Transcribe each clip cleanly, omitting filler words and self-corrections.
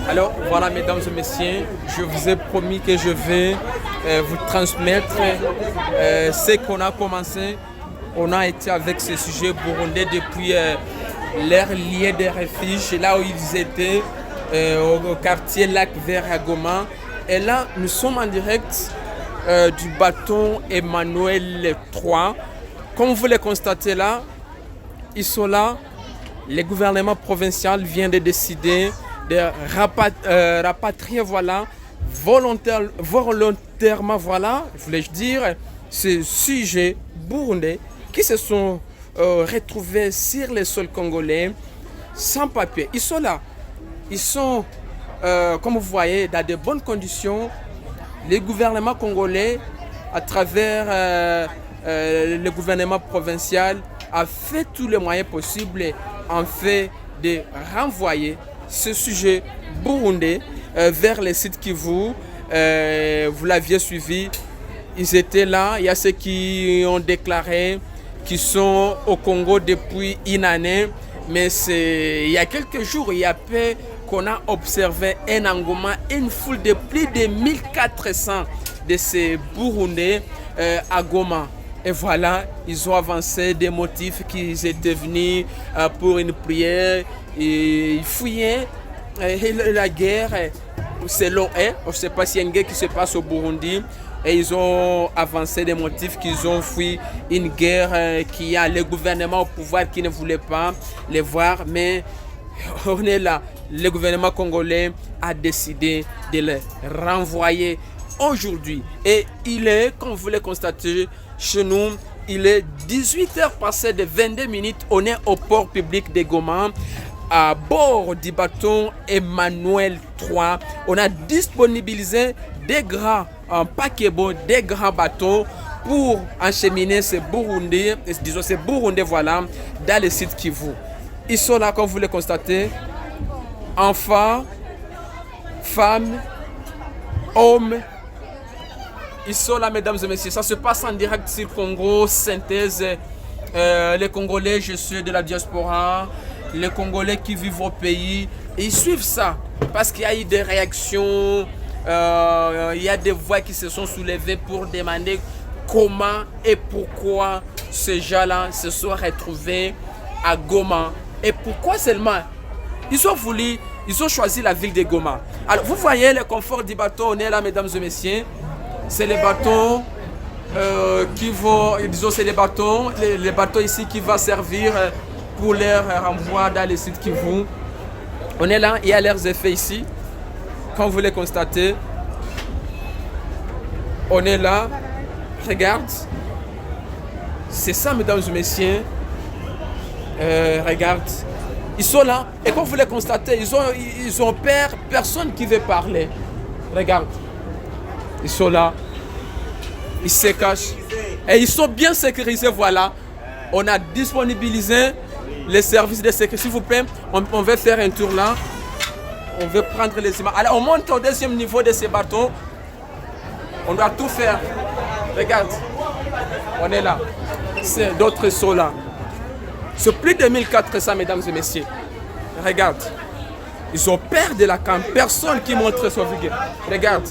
Alors voilà, mesdames et messieurs, je vous ai promis que je vais vous transmettre ce qu'on a commencé. On a été avec ce sujet burundais depuis leur lieu de refuge, là où ils étaient, au quartier Lac Vert à Goma. Et là, nous sommes en direct du bateau Emmanuel III. Comme vous le constatez là, ils sont là. Le gouvernement provincial vient de décider de rapatrier volontairement, voulais-je dire, ces sujets burundais qui se sont retrouvés sur le sol congolais sans papier. Ils sont là. Ils sont, comme vous voyez, dans de bonnes conditions. Le gouvernement congolais, à travers le gouvernement provincial, a fait tous les moyens possibles en fait de renvoyer ce sujet burundais vers les sites Kivu. Vous l'aviez suivi, ils étaient là. Il y a ceux qui ont déclaré qu'ils sont au Congo depuis une année, mais il y a quelques jours, il y a peu qu'on a observé un engouement, une foule de plus de 1400 de ces Burundais à Goma. Et voilà, ils ont avancé des motifs qu'ils étaient venus pour une prière. Et ils fouillaient la guerre selon eux. Je ne sais pas s'il y a une guerre qui se passe au Burundi. Et ils ont avancé des motifs qu'ils ont fui une guerre qui a le gouvernement au pouvoir qui ne voulait pas les voir. Mais on est là. Le gouvernement congolais a décidé de les renvoyer aujourd'hui. Et il est, comme vous le constatez, chez nous, il est 18h passées de 22 minutes. On est au port public de Goma, à bord du bateau Emmanuel III. On a disponibilisé des grands paquebots, des grands bateaux pour acheminer ces Burundais, voilà, dans le site Kivu. Ils sont là, comme vous le constatez, enfants, femmes, hommes. Ils sont là, mesdames et messieurs. Ça se passe en direct sur Congo Synthèse. Les Congolais, je suis de la diaspora. Les Congolais qui vivent au pays. Ils suivent ça. Parce qu'il y a eu des réactions. Il y a des voix qui se sont soulevées pour demander comment et pourquoi ces gens-là se sont retrouvés à Goma. Et pourquoi seulement ils ont choisi la ville de Goma. Alors, vous voyez le confort du bateau. On est là, mesdames et messieurs. C'est les bateaux qui vont, disons, c'est les bateaux ici qui vont servir pour leur renvoi dans les sites Kivu. On est là, il y a leurs effets ici, comme vous les constatez. On est là, regarde. C'est ça, mesdames et messieurs. Regarde. Ils sont là, et comme vous les constatez, ils ont peur, personne qui veut parler. Regarde. Ils sont là, ils se cachent et ils sont bien sécurisés. Voilà, on a disponibilisé les services de sécurité. S'il vous plaît, on va faire un tour là. On veut prendre les images. Alors, on monte au deuxième niveau de ces bateaux. On doit tout faire. Regarde, on est là. D'autres sont là. C'est plus de 1400, mesdames et messieurs. Regarde, ils ont peur de la camp. Personne qui montre son visage. Regarde.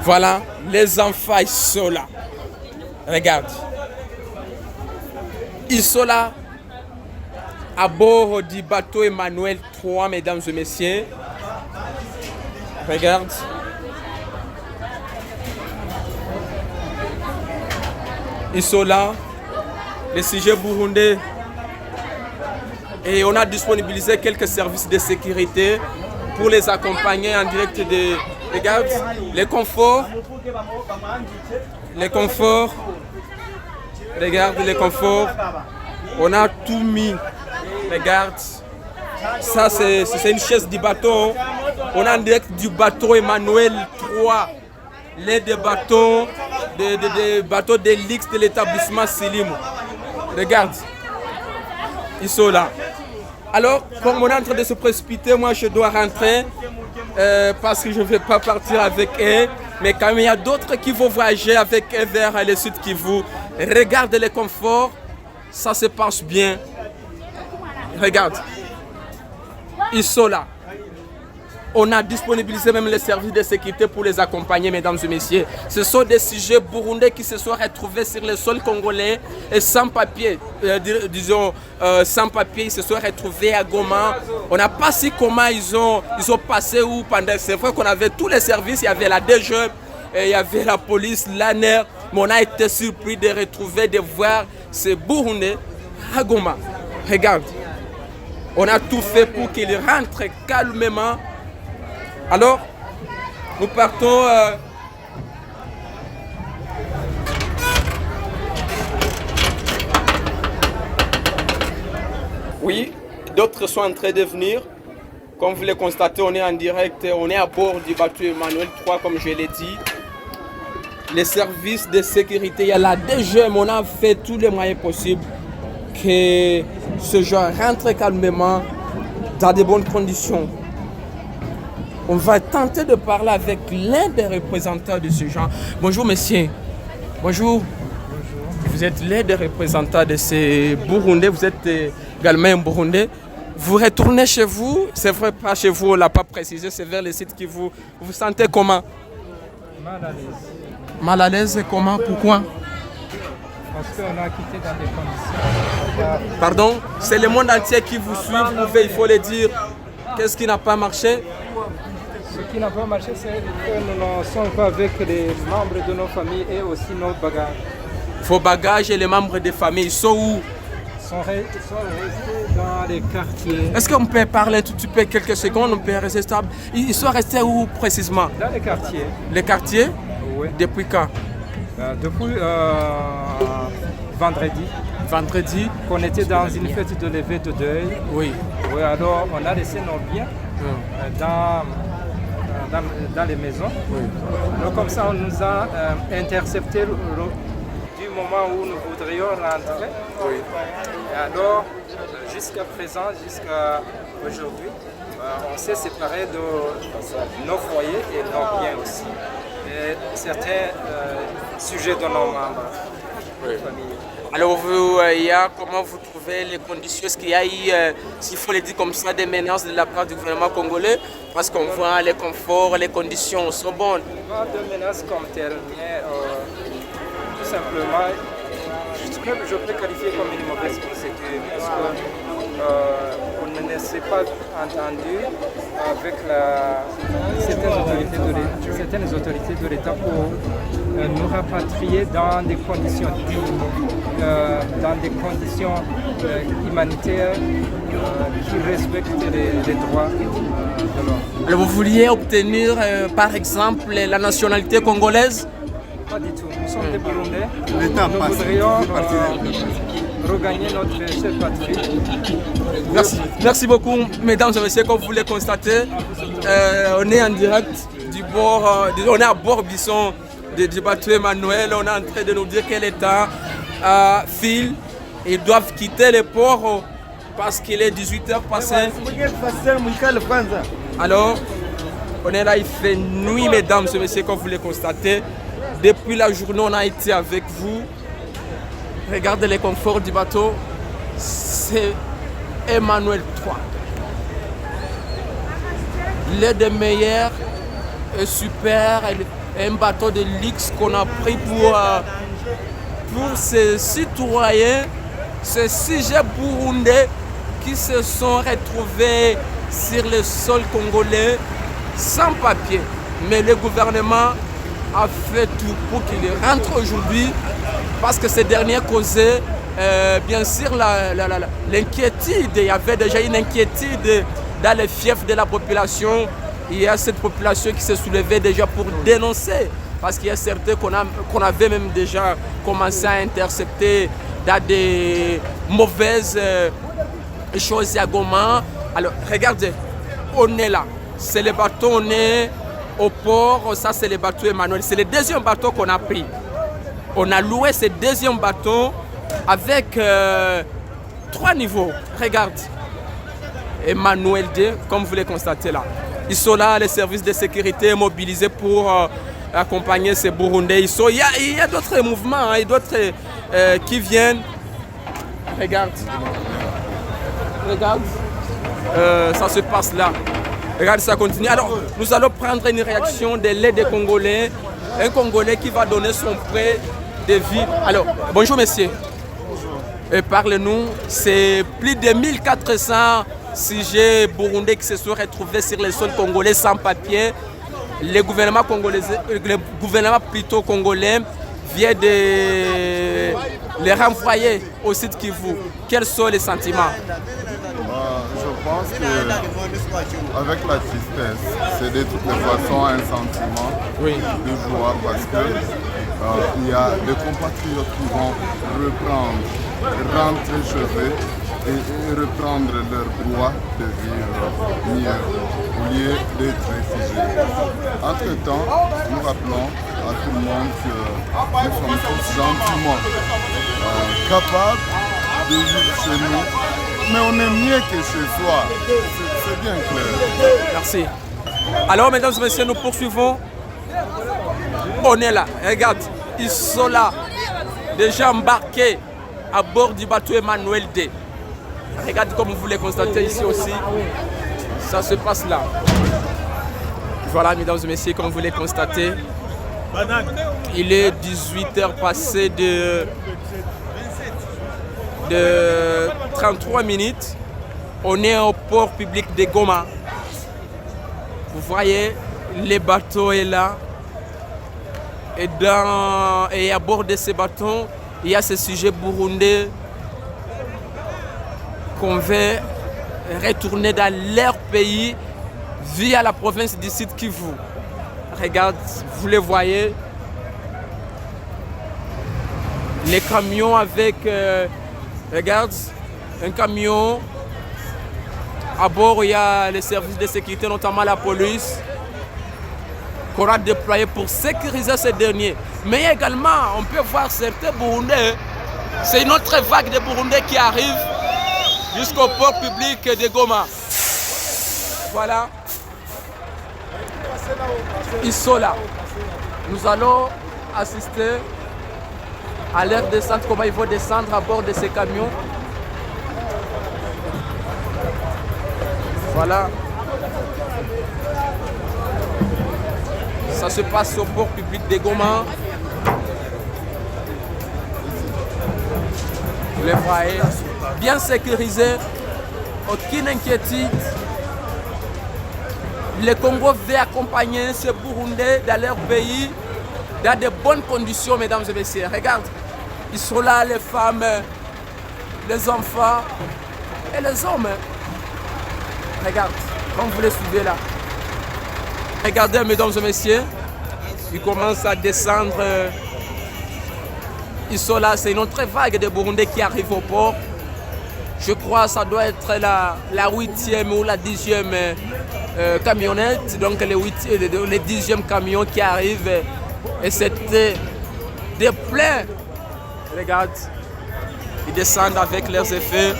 Voilà, les enfants, ils sont là. Regarde. Ils sont là à bord du bateau Emmanuel III, mesdames et messieurs. Regarde. Ils sont là. Les sujets burundais. Et on a disponibilisé quelques services de sécurité pour les accompagner en direct de... Regarde, les conforts. Les conforts. Regarde les conforts. On a tout mis. Regarde. Ça, c'est une chaise du bateau. On a en direct du bateau Emmanuel III. Les deux bateaux, des bateaux de l'X de l'établissement Silim. Regarde. Ils sont là. Alors, comme on est en train de se précipiter, moi je dois rentrer. Parce que je ne vais pas partir avec eux, mais quand même il y a d'autres qui vont voyager avec eux vers les sites Kivu. Regarde les conforts, ça se passe bien. Regarde, Ils sont là. On a disponibilisé même les services de sécurité pour les accompagner, mesdames et messieurs. Ce sont des sujets burundais qui se sont retrouvés sur le sol congolais et sans papier. Sans papier, ils se sont retrouvés à Goma. On n'a pas su comment ils ont passé où pendant. C'est vrai qu'on avait tous les services, il y avait la DG, il y avait la police, l'ANER, mais on a été surpris de retrouver, de voir ces Burundais à Goma. Regarde, on a tout fait pour qu'ils rentrent calmement. Alors, nous partons. Oui, d'autres sont en train de venir. Comme vous le constatez, on est en direct, on est à bord du bateau Emmanuel 3, comme je l'ai dit. Les services de sécurité, il y a la DGM, on a fait tous les moyens possibles que ce genre rentre calmement dans de bonnes conditions. On va tenter de parler avec l'un des représentants de ce genre. Bonjour, monsieur. Bonjour. Bonjour. Vous êtes l'un des représentants de ces Burundais. Vous êtes également un Burundais. Vous retournez chez vous. C'est vrai, pas chez vous, on ne l'a pas précisé. C'est vers le site qui vous sentez comment? Mal à l'aise. Mal à l'aise, comment? Pourquoi? Parce qu'on a quitté dans des conditions. Pardon? C'est le monde entier qui vous suit. Vous pouvez, il faut le dire. Qu'est-ce qui n'a pas marché? Ce qui n'a pas marché, c'est que nous ne sommes pas avec les membres de nos familles et aussi nos bagages. Vos bagages et les membres des familles sont où? Ils sont restés dans les quartiers. Est-ce qu'on peut parler tout de suite quelques secondes? On peut rester stable. Ils sont restés où précisément? Dans les quartiers. Les quartiers? Oui. Depuis quand? Depuis vendredi. Vendredi? On était dans une fête de levée de deuil. Oui. Oui, alors on a laissé nos biens dans les maisons. Oui. Donc comme ça, on nous a intercepté du moment où nous voudrions rentrer. Oui. Et alors, jusqu'à présent, jusqu'à aujourd'hui, on s'est séparé de nos foyers et nos biens aussi. Et certains sujets de nos membres. Oui. Alors, comment vous trouvez les conditions? Est-ce qu'il y a eu, s'il faut le dire comme ça, des menaces de la part du gouvernement congolais? Parce qu'on voit les conforts, les conditions sont bonnes. Pas de menaces comme telles, mais tout simplement, je peux qualifier comme une mauvaise procédure parce qu'on ne s'est pas entendu avec certaines autorités de l'État pour nous rapatrier dans des conditions dignes, dans des conditions humanitaires qui respectent les droits de l'homme. Alors vous vouliez obtenir par exemple la nationalité congolaise? Pas du tout. Nous sommes des Burundais. Nous voudrions regagner notre chère patrie. Merci beaucoup, mesdames et messieurs. Comme vous le constatez, on est en direct du bord, on est à bord du bateau Emmanuel. On est en train de nous dire que l'État file. Ils doivent quitter le port parce qu'il est 18h passé. Alors, on est là, il fait nuit, mesdames et messieurs, comme vous le constatez. Depuis la journée, on a été avec vous. Regardez les conforts du bateau. C'est Emmanuel 3. L'un des meilleurs et super, un bateau de luxe qu'on a pris pour ces citoyens, ces sujets burundais qui se sont retrouvés sur le sol congolais sans papier. Mais le gouvernement a fait tout pour qu'ils rentrent aujourd'hui parce que ces derniers causaient bien sûr l'inquiétude. Il y avait déjà une inquiétude dans les fiefs de la population. Il y a cette population qui s'est soulevée déjà pour dénoncer parce qu'il y a certains qu'on avait même déjà commencé à intercepter dans des mauvaises choses à Goma. Alors regardez, on est là. C'est le bateau, on est au port. Ça c'est le bateau Emmanuel. C'est le deuxième bateau qu'on a pris. On a loué ce deuxième bateau avec 3 niveaux. Regarde. Emmanuel 2, comme vous le constatez là. Ils sont là, les services de sécurité mobilisés pour accompagner ces Burundais. Il y a d'autres mouvements, hein, d'autres qui viennent. Regarde. Regarde. Ça se passe là. Regarde, ça continue. Alors, nous allons prendre une réaction de l'aide des Congolais. Un Congolais qui va donner son prêt de vie. Alors, bonjour messieurs. Parlez-nous, c'est plus de 1400 sujets burundais qui se sont retrouvés sur les sols congolais sans papier. Le gouvernement plutôt congolais vient de les renvoyer au site Kivu. Quels sont les sentiments? Je pense qu'avec la tristesse, c'est de toutes les façons un sentiment de joie parce que il y a des compatriotes qui vont rentrer chez eux et reprendre leur droit de vivre mieux au lieu d'être réfugiés. Entre-temps, nous rappelons à tout le monde que nous sommes tous gentiment capables de vivre chez nous, mais on est mieux que chez soi. C'est bien clair. Merci. Alors, mesdames et messieurs, nous poursuivons. On est là. Regarde, ils sont là, déjà embarqués à bord du bateau Emmanuel D. Regardez comme vous le constatez ici aussi. Ça se passe là. Voilà, mesdames et messieurs, comme vous le constatez. Il est 18h passé de 33 minutes. On est au port public de Goma. Vous voyez, les bateaux est là. Et à bord de ces bateaux, il y a ce sujet burundais qu'on veut retourner dans leur pays via la province du Sud Kivu. Regarde, vous les voyez. Les camions avec, regarde, un camion. À bord, il y a les services de sécurité, notamment la police, qu'on a déployé pour sécuriser ces derniers. Mais également, on peut voir certains Burundais. C'est une autre vague de Burundais qui arrive jusqu'au port public de Goma. Voilà. Ils sont là. Nous allons assister à leur descente, comment ils vont descendre à bord de ces camions. Voilà. Ça se passe au port public de Goma. Vous les voyez, bien sécurisés, aucune inquiétude. Le Congo veut accompagner ces Burundais dans leur pays dans de bonnes conditions, mesdames et messieurs. Regarde, ils sont là, les femmes, les enfants et les hommes. Regarde, comme vous les suivez là. Regardez, mesdames et messieurs, ils commencent à descendre. Ils sont là, c'est une autre vague de Burundais qui arrive au port. Je crois que ça doit être la 8e ou la 10e camionnette, donc le 10e camion qui arrive. Et c'était des pleins. Regarde, ils descendent avec leurs effets.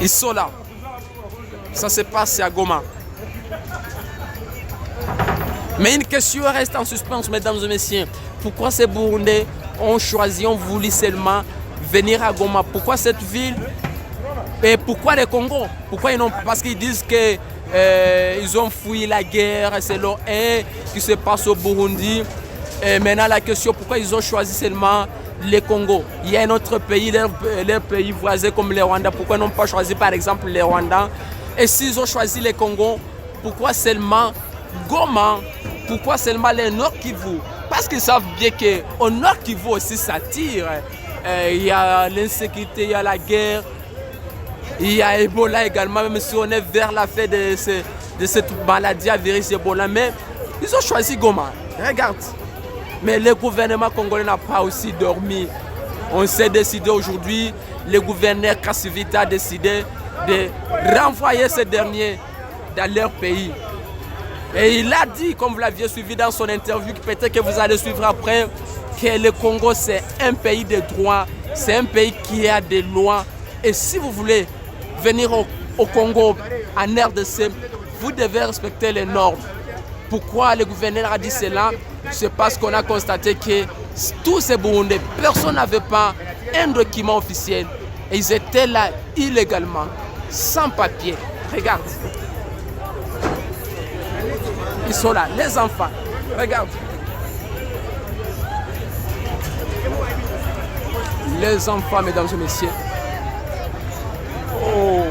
Ils sont là. Ça se passe à Goma. Mais une question reste en suspens, mesdames et messieurs. Pourquoi ces Burundais ont voulu seulement venir à Goma? Pourquoi cette ville? Et pourquoi les Congo? Pourquoi ils n'ont pas? Parce qu'ils disent que ils ont fui la guerre, c'est leur qui se passe au Burundi. Et maintenant la question, pourquoi ils ont choisi seulement les Congo? Il y a un autre pays, leur pays voisin comme le Rwanda. Pourquoi ils n'ont pas choisi par exemple les Rwandais? Et s'ils ont choisi les Congo, pourquoi seulement Goma? Pourquoi seulement les Nord Kivu? Parce qu'ils savent bien qu'au Nord Kivu aussi ça tire. Il y a l'insécurité, il y a la guerre, il y a Ebola également, même si on est vers la fin de cette maladie à virus Ebola. Mais ils ont choisi Goma. Regarde. Mais le gouvernement congolais n'a pas aussi dormi. On s'est décidé aujourd'hui, le gouverneur Kassivita a décidé de renvoyer ces derniers dans leur pays. Et il a dit, comme vous l'aviez suivi dans son interview, peut-être que vous allez suivre après, que le Congo c'est un pays de droit, c'est un pays qui a des lois. Et si vous voulez venir au Congo, en RDC, vous devez respecter les normes. Pourquoi le gouverneur a dit cela? C'est parce qu'on a constaté que tous ces Burundais, personne n'avait pas un document officiel. Et ils étaient là illégalement, sans papier. Regarde. Ils sont là, les enfants. Regarde. Les enfants, mesdames et messieurs. Oh.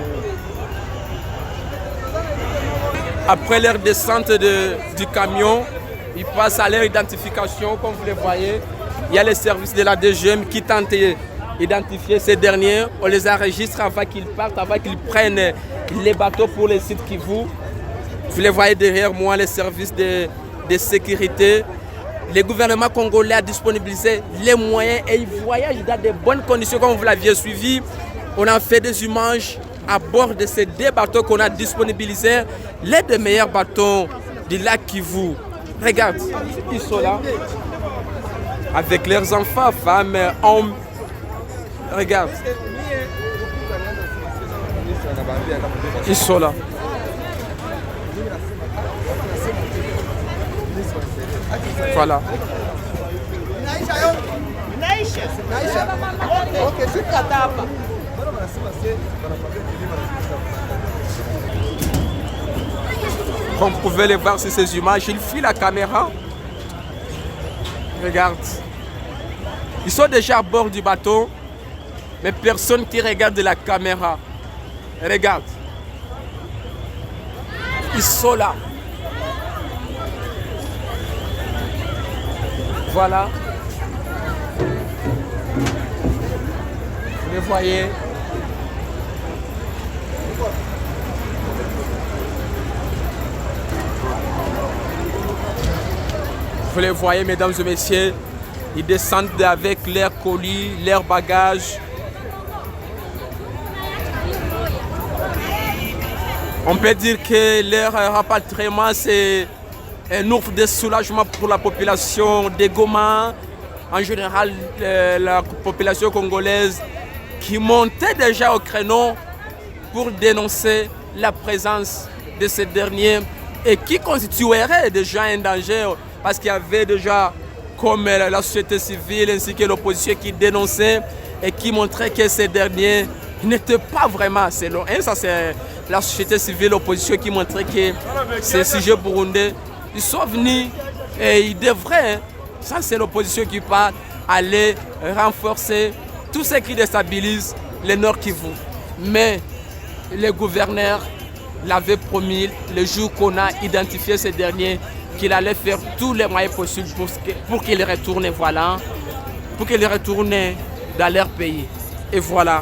Après leur descente du camion, ils passent à leur identification, comme vous le voyez. Il y a les services de la DGM qui tentent d'identifier ces derniers. On les enregistre avant qu'ils partent, avant qu'ils prennent les bateaux pour les sites Kivu. Vous les voyez derrière moi, les services de sécurité. Le gouvernement congolais a disponibilisé les moyens et ils voyagent dans de bonnes conditions comme vous l'aviez suivi. On a fait des images à bord de ces deux bateaux qu'on a disponibilisés, les deux meilleurs bateaux du lac Kivu. Regarde, ils sont là, avec leurs enfants, femmes, hommes. Regarde. Ils sont là. Voilà. Comme vous pouvez les voir sur ces images, il fuit la caméra. Regarde. Ils sont déjà à bord du bateau, mais personne qui regarde la caméra. Regarde. Ils sont là. Voilà. Vous les voyez. Vous les voyez, mesdames et messieurs. Ils descendent avec leurs colis, leurs bagages. On peut dire que leur rapatriement, c'est un offre de soulagement pour la population de Goma, en général la population congolaise qui montait déjà au créneau pour dénoncer la présence de ces derniers et qui constituerait déjà un danger parce qu'il y avait déjà comme la société civile ainsi que l'opposition qui dénonçait et qui montrait que ces derniers n'étaient pas vraiment, selon eux, ça c'est la société civile, l'opposition qui montrait que ces sujets burundais ils sont venus et ils devraient, ça c'est l'opposition qui parle, aller renforcer tout ce qui déstabilise le Nord Kivu. Mais le gouverneur l'avait promis le jour qu'on a identifié ces derniers qu'il allait faire tous les moyens possibles pour qu'ils retournent, voilà, pour qu'ils retournent dans leur pays. Et voilà.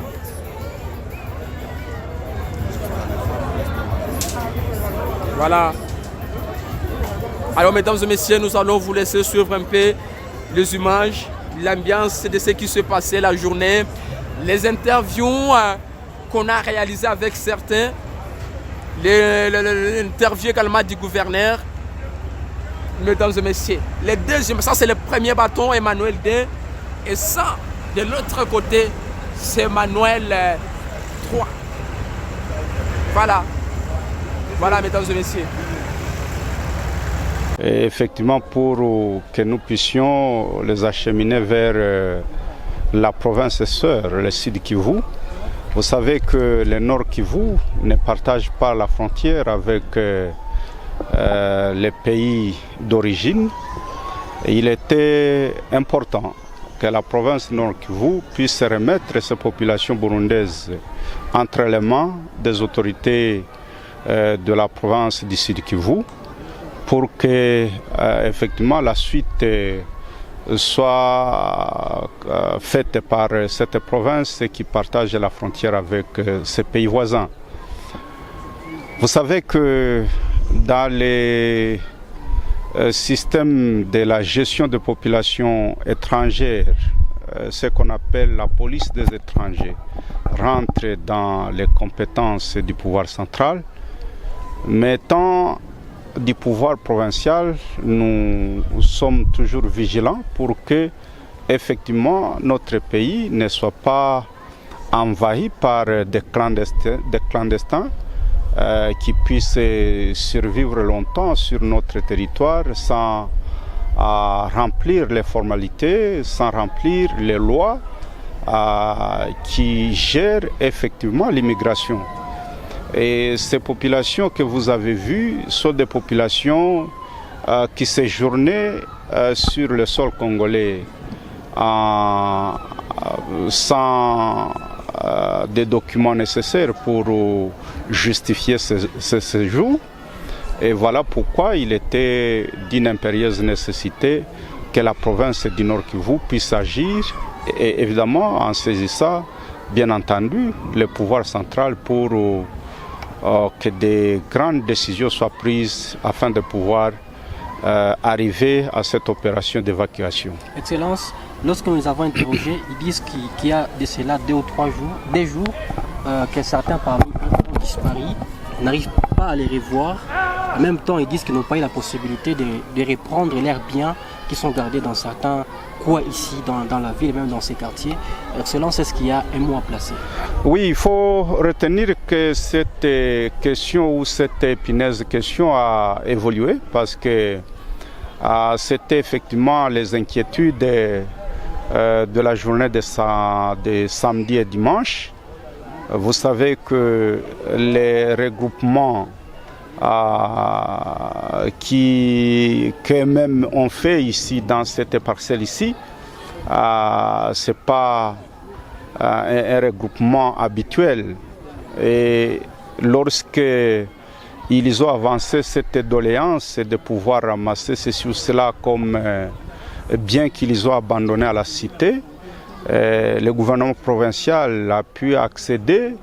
Voilà. Alors, mesdames et messieurs, nous allons vous laisser suivre un peu les images, l'ambiance de ce qui se passait la journée, les interviews qu'on a réalisées avec certains, l'interview également du gouverneur. Mesdames et messieurs, les deuxièmes, ça c'est le premier bâton, Emmanuel D. Et ça, de l'autre côté, c'est Emmanuel 3. Voilà. Voilà, mesdames et messieurs. Et effectivement, pour que nous puissions les acheminer vers la province sœur, le Sud Kivu. Vous savez que le Nord Kivu ne partage pas la frontière avec les pays d'origine. Il était important que la province Nord Kivu puisse remettre ces populations burundaises entre les mains des autorités de la province du Sud Kivu pour que effectivement la suite soit faite par cette province qui partage la frontière avec ses pays voisins. Vous savez que dans les systèmes de la gestion de populations étrangères, ce qu'on appelle la police des étrangers rentre dans les compétences du pouvoir central, mais étant du pouvoir provincial, nous sommes toujours vigilants pour que effectivement notre pays ne soit pas envahi par des clandestins qui puissent survivre longtemps sur notre territoire sans remplir les formalités, sans remplir les lois, qui gère effectivement l'immigration. Et ces populations que vous avez vues sont des populations qui séjournaient sur le sol congolais sans des documents nécessaires pour justifier ce séjour. Et voilà pourquoi il était d'une impérieuse nécessité que la province du Nord Kivu puisse agir, et évidemment en saisissant, bien entendu, le pouvoir central pour que des grandes décisions soient prises afin de pouvoir arriver à cette opération d'évacuation. Excellence, lorsque nous avons interrogé, ils disent qu'il y a de cela 2 ou 3 jours, des jours, que certains parmi eux ont disparu, n'arrivent pas à les revoir. En même temps, ils disent qu'ils n'ont pas eu la possibilité de reprendre leurs biens qui sont gardés dans certains coins ici, dans la ville, même dans ces quartiers. Excellence, est-ce qu'il y a un mot à placer? Oui, il faut retenir que cette question ou cette épineuse question a évolué parce que c'était effectivement les inquiétudes de la journée de samedi et dimanche. Vous savez que les regroupements qu'eux-mêmes ont fait ici dans cette parcelle ici, ce n'est pas un regroupement habituel. Et lorsque ils ont avancé cette doléance de pouvoir ramasser ceci ou cela comme bien qu'ils ont abandonné à la cité, le gouvernement provincial a pu accéder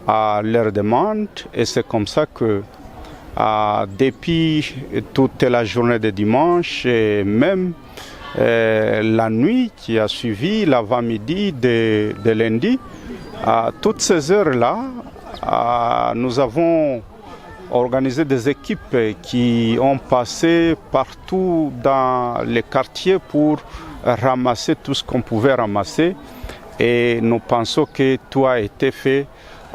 à leurs demandes et c'est comme ça que depuis toute la journée de dimanche et même la nuit qui a suivi, l'avant-midi de lundi, à toutes ces heures-là, nous avons organisé des équipes qui ont passé partout dans les quartiers pour ramasser tout ce qu'on pouvait ramasser et nous pensons que tout a été fait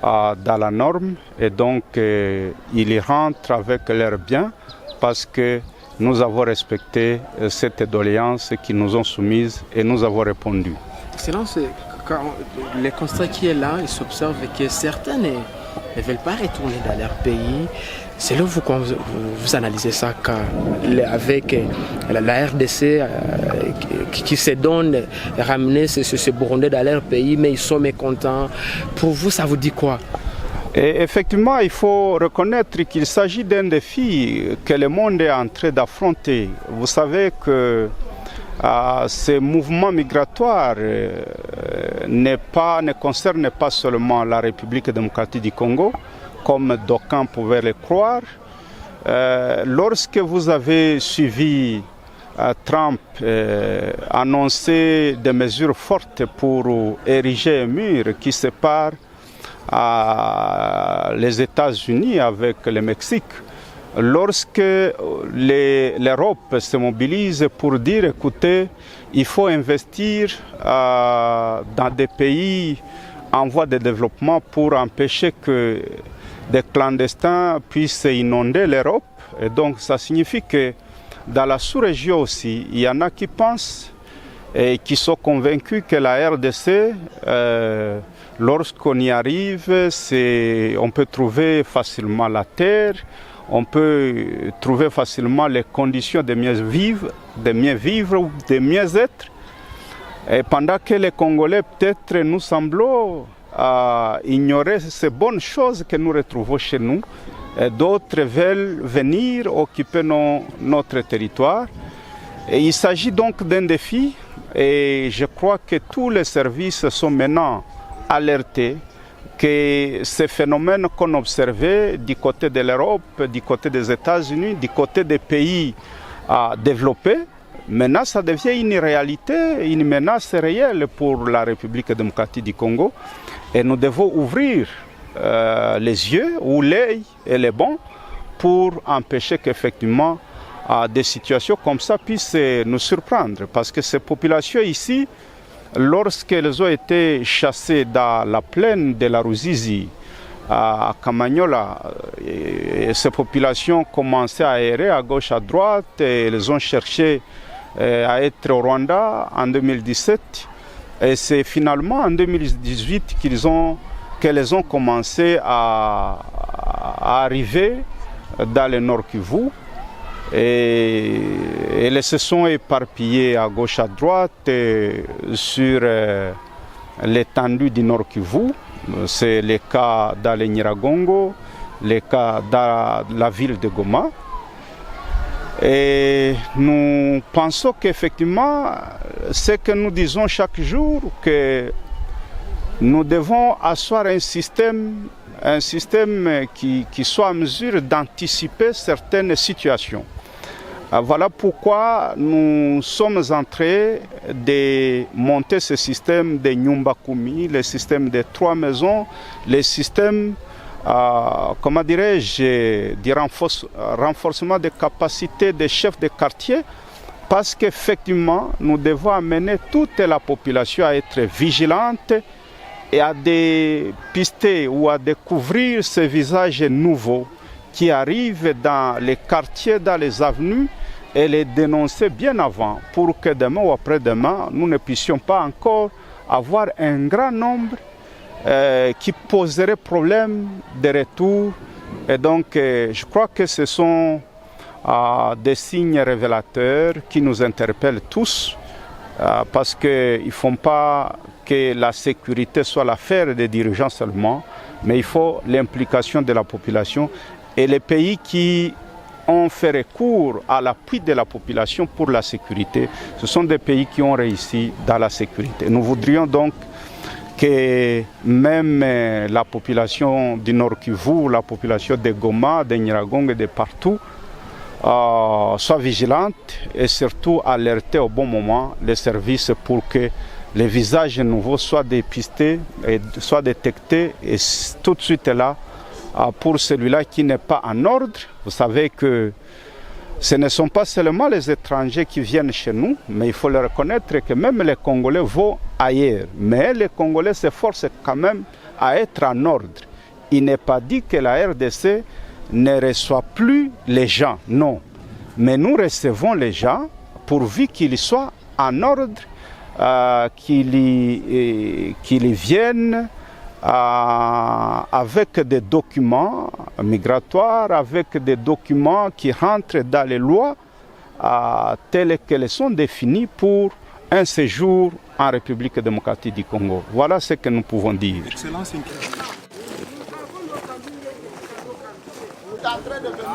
dans la norme et donc ils rentrent avec leurs biens parce que nous avons respecté cette doléance qu'ils nous ont soumise et nous avons répondu. Excellence, quand le constat qui est là, il s'observe que certains ne veulent pas retourner dans leur pays. C'est là où vous analysez ça avec la RDC qui se donne ramener ces Burundais dans leur pays, mais ils sont mécontents. Pour vous, ça vous dit quoi? Et effectivement, il faut reconnaître qu'il s'agit d'un défi que le monde est en train d'affronter. Vous savez que ces mouvements migratoires ne concernent pas seulement la République démocratique du Congo, comme d'aucuns pouvaient le croire. Lorsque vous avez suivi Trump annoncer des mesures fortes pour ériger un mur qui sépare les États-Unis avec le Mexique, lorsque l'Europe se mobilise pour dire écoutez, il faut investir dans des pays en voie de développement pour empêcher que des clandestins puissent inonder l'Europe. Et donc ça signifie que dans la sous-région aussi, il y en a qui pensent et qui sont convaincus que la RDC, lorsqu'on y arrive, on peut trouver facilement la terre, on peut trouver facilement les conditions de mieux vivre ou de mieux être. Et pendant que les Congolais, peut-être, nous semblons ignorer ces bonnes choses que nous retrouvons chez nous, d'autres veulent venir occuper notre territoire. Et il s'agit donc d'un défi et je crois que tous les services sont maintenant alertés que ces phénomènes qu'on observait du côté de l'Europe, du côté des États-Unis, du côté des pays développés, maintenant ça devient une réalité, une menace réelle pour la République démocratique du Congo. Et nous devons ouvrir les yeux ou l'œil et les bons pour empêcher qu'effectivement des situations comme ça puissent nous surprendre. Parce que ces populations ici, lorsqu'elles ont été chassées dans la plaine de la Ruzizi, à Kamanyola, ces populations commençaient à errer à gauche, à droite, et elles ont cherché à être au Rwanda en 2017. Et c'est finalement en 2018 qu'elles ont commencé à arriver dans le Nord Kivu. Et elles se sont éparpillées à gauche, à droite sur l'étendue du Nord Kivu. C'est le cas dans le Nyiragongo, le cas dans la ville de Goma. Et nous pensons qu'effectivement, ce que nous disons chaque jour, que nous devons asseoir un système qui soit en mesure d'anticiper certaines situations. Voilà pourquoi nous sommes en train de monter ce système de Nyumba Kumi, le système des 3 maisons, le système, comment dirais-je, du renforcement des capacités des chefs de quartier, parce qu'effectivement, nous devons amener toute la population à être vigilante et à dépister ou à découvrir ces visages nouveaux qui arrivent dans les quartiers, dans les avenues, et les dénoncer bien avant pour que demain ou après-demain, nous ne puissions pas encore avoir un grand nombre qui poserait problème de retour. Et donc, je crois que ce sont des signes révélateurs qui nous interpellent tous, parce qu'il ne faut pas que la sécurité soit l'affaire des dirigeants seulement, mais il faut l'implication de la population. Et les pays qui ont fait recours à l'appui de la population pour la sécurité, ce sont des pays qui ont réussi dans la sécurité. Nous voudrions donc que même la population du Nord Kivu, la population de Goma, de Nyiragongo et de partout, soit vigilante et surtout alerter au bon moment les services pour que les visages nouveaux soient dépistés et soient détectés et tout de suite là pour celui-là qui n'est pas en ordre. Vous savez que ce ne sont pas seulement les étrangers qui viennent chez nous, mais il faut le reconnaître que même les Congolais vont ailleurs. Mais les Congolais s'efforcent quand même à être en ordre. Il n'est pas dit que la RDC ne reçoit plus les gens, non. Mais nous recevons les gens pourvu qu'ils soient en ordre, qu'ils viennent avec des documents migratoires, avec des documents qui rentrent dans les lois telles qu'elles sont définies pour un séjour en République démocratique du Congo. Voilà ce que nous pouvons dire. Excellence. Vous êtes en train de venir.